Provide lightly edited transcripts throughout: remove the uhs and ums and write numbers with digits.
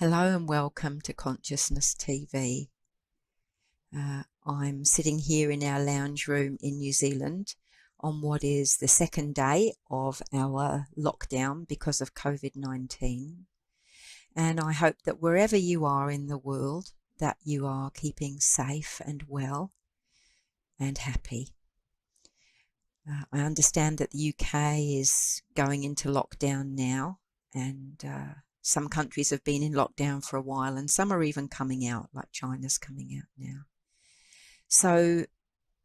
Hello and welcome to Consciousness TV. I'm sitting here in our lounge room in New Zealand on what is the second day of our lockdown because of Covid-19. And I hope that wherever you are in the world, that you are keeping safe and well and happy. I understand that the UK is going into lockdown now, and some countries have been in lockdown for a while, and some are even coming out, like China's coming out now. So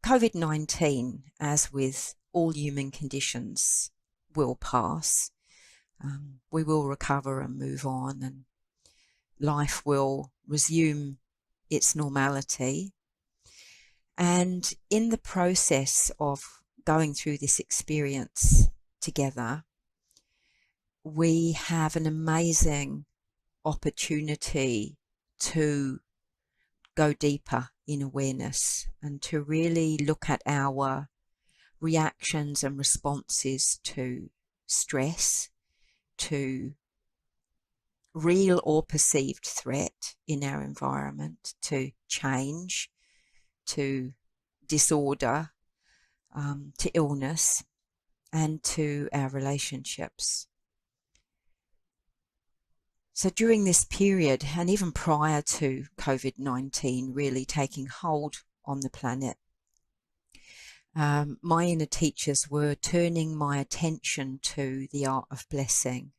COVID-19, as with all human conditions, will pass. We will recover and move on, and life will resume its normality. And in the process of going through this experience together, we have an amazing opportunity to go deeper in awareness and to really look at our reactions and responses to stress, to real or perceived threat in our environment, to change, to disorder, to illness, and to our relationships. So during this period, and even prior to COVID-19 really taking hold on the planet, my inner teachers were turning my attention to the art of blessing.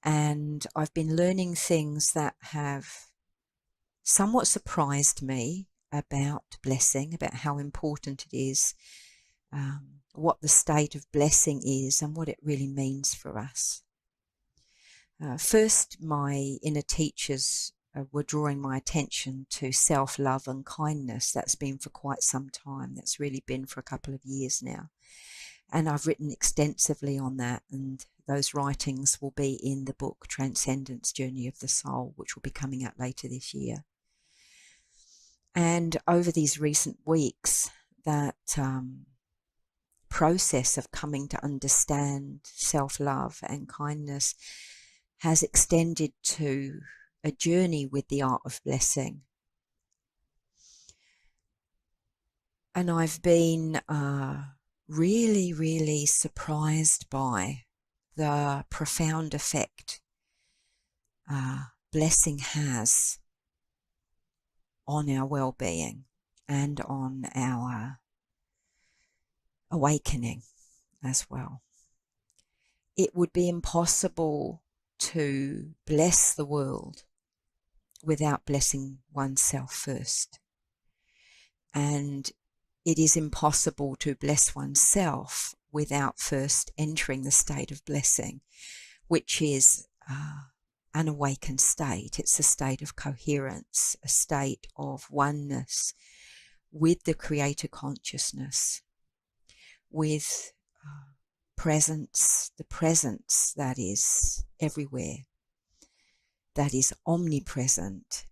And I've been learning things that have somewhat surprised me about blessing, about how important it is, what the state of blessing is and what it really means for us. First, my inner teachers were drawing my attention to self-love and kindness. That's been for quite some time. That's really been for a couple of years now. And I've written extensively on that, and those writings will be in the book Transcendence, Journey of the Soul, which will be coming out later this year. And over these recent weeks, that process of coming to understand self-love and kindness has extended to a journey with the art of blessing. And I've been really, really surprised by the profound effect blessing has on our well-being and on our awakening as well. It would be impossible to bless the world without blessing oneself first. And it is impossible to bless oneself without first entering the state of blessing, which is an awakened state. It's a state of coherence, a state of oneness with the Creator consciousness, with presence, the presence that is everywhere, that is omnipresent,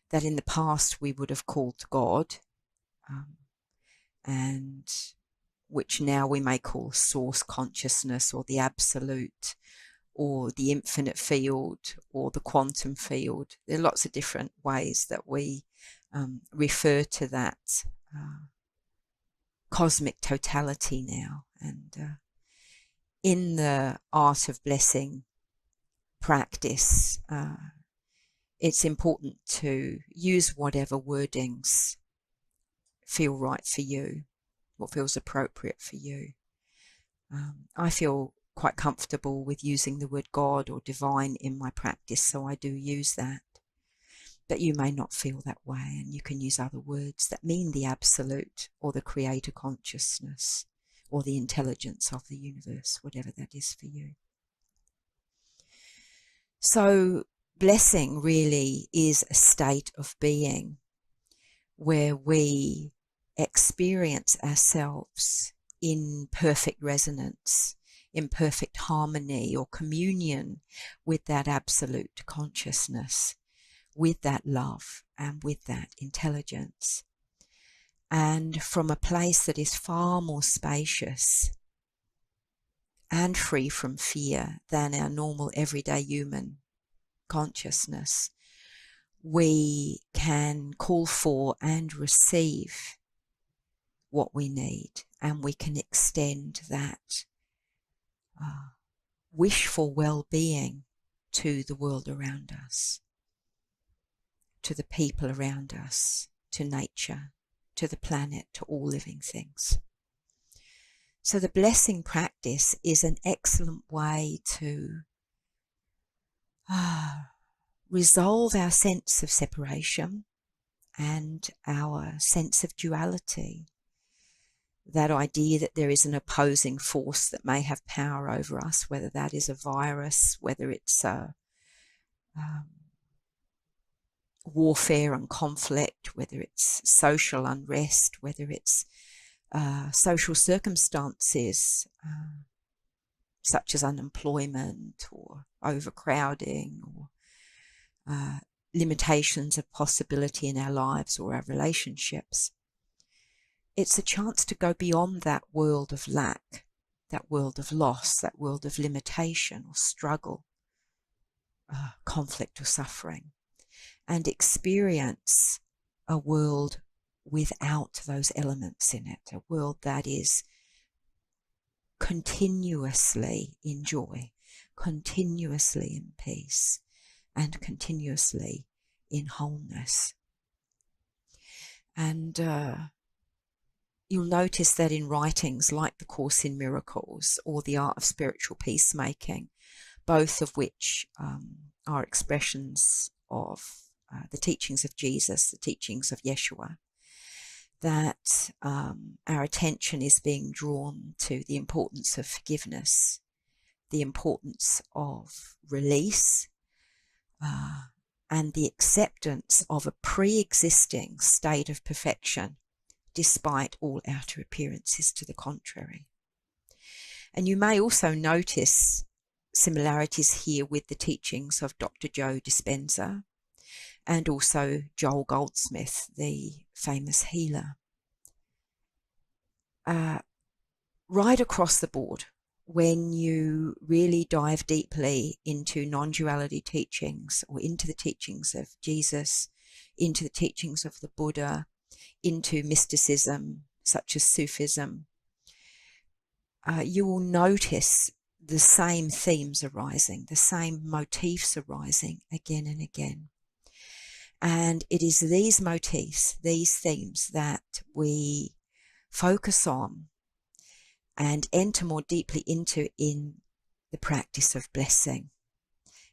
that in the past we would have called God, and which now we may call source consciousness, or the absolute, or the infinite field, or the quantum field. There are lots of different ways that we refer to that cosmic totality now. And in the art of blessing practice, it's important to use whatever wordings feel right for you, what feels appropriate for you. I feel quite comfortable with using the word God or divine in my practice, so I do use that. But you may not feel that way, and you can use other words that mean the absolute, or the Creator consciousness, or the intelligence of the universe, whatever that is for you. So blessing really is a state of being where we experience ourselves in perfect resonance, in perfect harmony or communion with that absolute consciousness, with that love and with that intelligence. And from a place that is far more spacious and free from fear than our normal everyday human consciousness, we can call for and receive what we need, and we can extend that wish for well-being to the world around us, to the people around us, to nature, to the planet, to all living things. So the blessing practice is an excellent way to resolve our sense of separation and our sense of duality. That idea that there is an opposing force that may have power over us, whether that is a virus, whether it's warfare and conflict, whether it's social unrest, whether it's social circumstances such as unemployment or overcrowding or limitations of possibility in our lives or our relationships. It's a chance to go beyond that world of lack, that world of loss, that world of limitation or struggle, conflict or suffering, and experience a world without those elements in it, a world that is continuously in joy, continuously in peace, and continuously in wholeness. And you'll notice that in writings like The Course in Miracles or The Art of Spiritual Peacemaking, both of which are expressions of the teachings of Jesus, the teachings of Yeshua, that our attention is being drawn to the importance of forgiveness, the importance of release, and the acceptance of a pre-existing state of perfection, despite all outer appearances to the contrary. And you may also notice similarities here with the teachings of Dr. Joe Dispenza and also Joel Goldsmith, the famous healer. Right across the board, when you really dive deeply into non-duality teachings or into the teachings of Jesus, into the teachings of the Buddha, into mysticism such as Sufism, you will notice the same themes arising, the same motifs arising again and again. And it is these motifs, these themes that we focus on and enter more deeply into in the practice of blessing.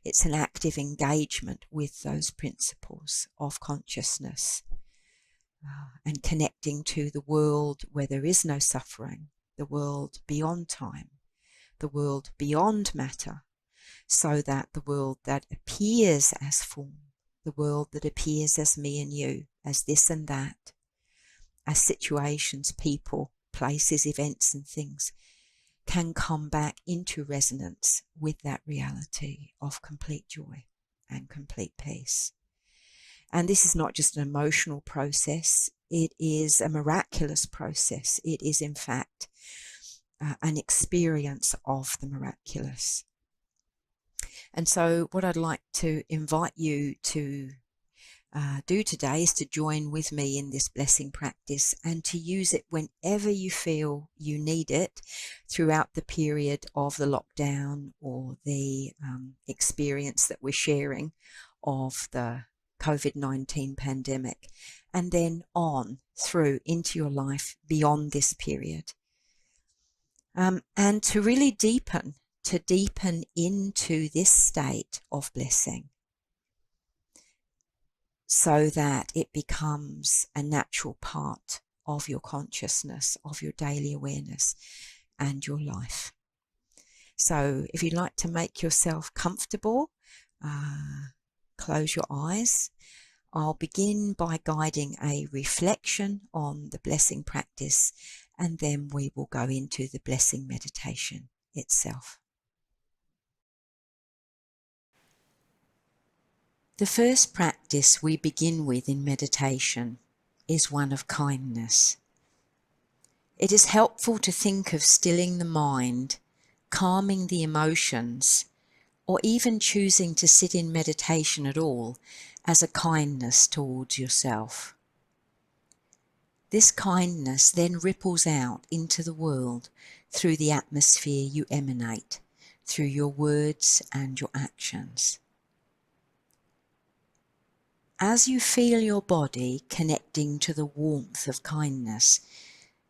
It's an active engagement with those principles of consciousness and connecting to the world where there is no suffering, the world beyond time, the world beyond matter, so that the world that appears as form, the world that appears as me and you, as this and that, as situations, people, places, events and things, can come back into resonance with that reality of complete joy and complete peace. And this is not just an emotional process, it is a miraculous process. It is, in fact, an experience of the miraculous. And so what I'd like to invite you to do today is to join with me in this blessing practice and to use it whenever you feel you need it throughout the period of the lockdown or the experience that we're sharing of the Covid-19 pandemic, and then on through into your life beyond this period. And to really deepen into this state of blessing so that it becomes a natural part of your consciousness, of your daily awareness and your life. So if you'd like to make yourself comfortable, close your eyes. I'll begin by guiding a reflection on the blessing practice, and then we will go into the blessing meditation itself. The first practice we begin with in meditation is one of kindness. It is helpful to think of stilling the mind, calming the emotions, or even choosing to sit in meditation at all as a kindness towards yourself. This kindness then ripples out into the world through the atmosphere you emanate, through your words and your actions. As you feel your body connecting to the warmth of kindness,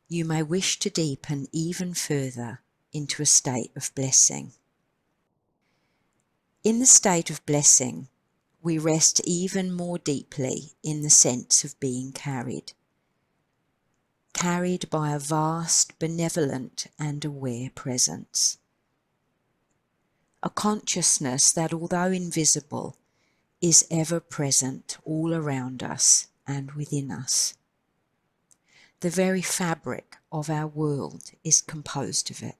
you may wish to deepen even further into a state of blessing. In the state of blessing, we rest even more deeply in the sense of being carried by a vast, benevolent and aware presence. A consciousness that, although invisible, is ever present all around us and within us. The very fabric of our world is composed of it.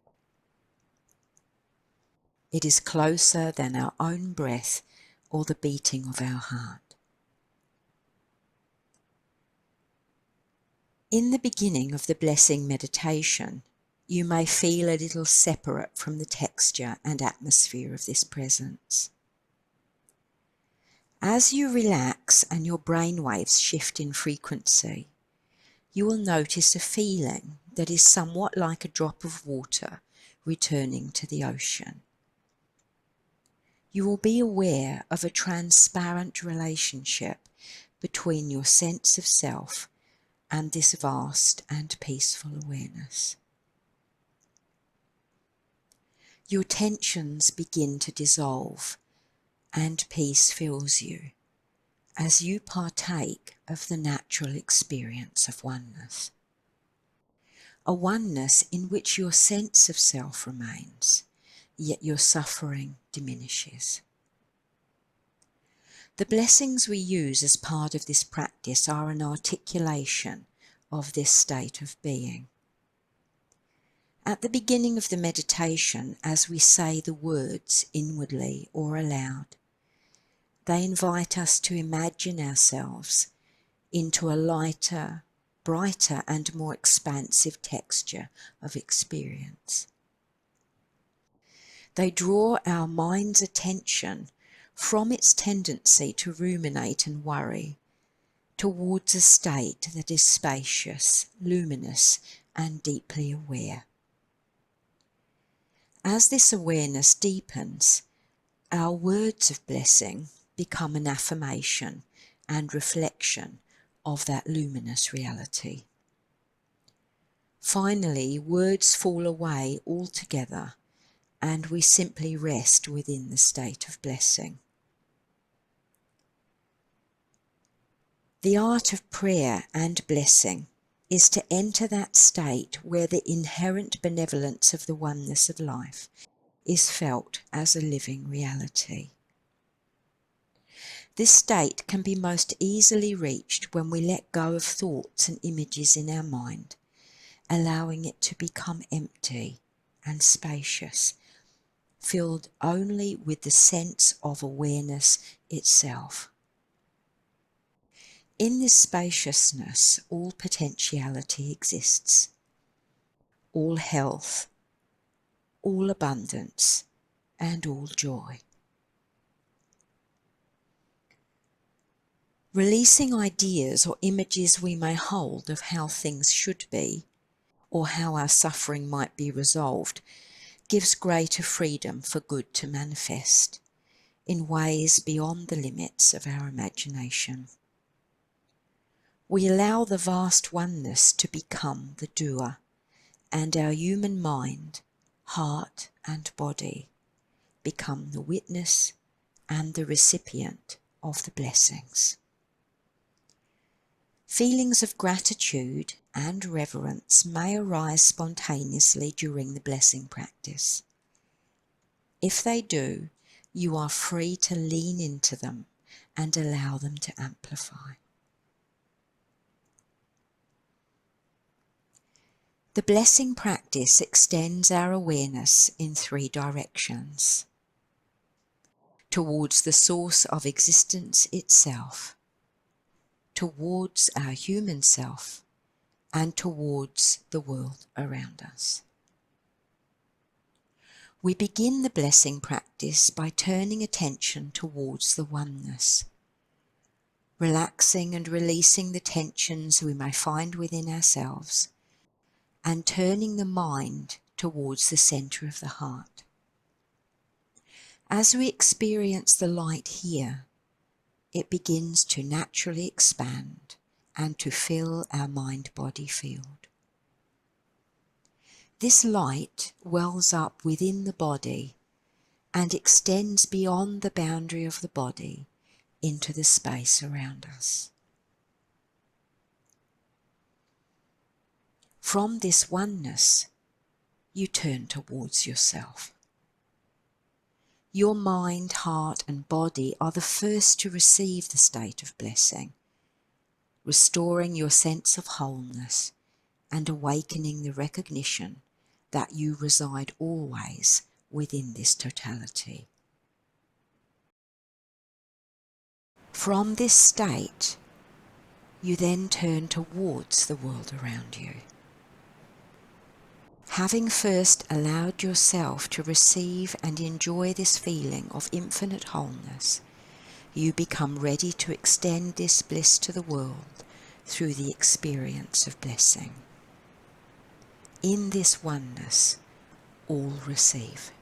It is closer than our own breath or the beating of our heart. In the beginning of the blessing meditation, you may feel a little separate from the texture and atmosphere of this presence. As you relax and your brain waves shift in frequency, you will notice a feeling that is somewhat like a drop of water returning to the ocean. You will be aware of a transparent relationship between your sense of self and this vast and peaceful awareness. Your tensions begin to dissolve and peace fills you as you partake of the natural experience of oneness. A oneness in which your sense of self remains, yet your suffering diminishes. The blessings we use as part of this practice are an articulation of this state of being. At the beginning of the meditation, as we say the words inwardly or aloud, they invite us to imagine ourselves into a lighter, brighter and more expansive texture of experience. They draw our mind's attention from its tendency to ruminate and worry towards a state that is spacious, luminous and deeply aware. As this awareness deepens, our words of blessing become an affirmation and reflection of that luminous reality. Finally, words fall away altogether and we simply rest within the state of blessing. The art of prayer and blessing is to enter that state where the inherent benevolence of the oneness of life is felt as a living reality. This state can be most easily reached when we let go of thoughts and images in our mind, allowing it to become empty and spacious, filled only with the sense of awareness itself. In this spaciousness, all potentiality exists, all health, all abundance, and all joy. Releasing ideas or images we may hold of how things should be, or how our suffering might be resolved, gives greater freedom for good to manifest in ways beyond the limits of our imagination. We allow the vast oneness to become the doer, and our human mind, heart and body become the witness and the recipient of the blessings. Feelings of gratitude and reverence may arise spontaneously during the blessing practice. If they do, you are free to lean into them and allow them to amplify. The blessing practice extends our awareness in three directions: towards the source of existence itself, towards our human self, and towards the world around us. We begin the blessing practice by turning attention towards the oneness, relaxing and releasing the tensions we may find within ourselves, and turning the mind towards the center of the heart. As we experience the light here, it begins to naturally expand and to fill our mind-body field. This light wells up within the body and extends beyond the boundary of the body into the space around us. From this oneness, you turn towards yourself. Your mind, heart, and body are the first to receive the state of blessing, restoring your sense of wholeness and awakening the recognition that you reside always within this totality. From this state, you then turn towards the world around you. Having first allowed yourself to receive and enjoy this feeling of infinite wholeness, you become ready to extend this bliss to the world through the experience of blessing. In this oneness, all receive.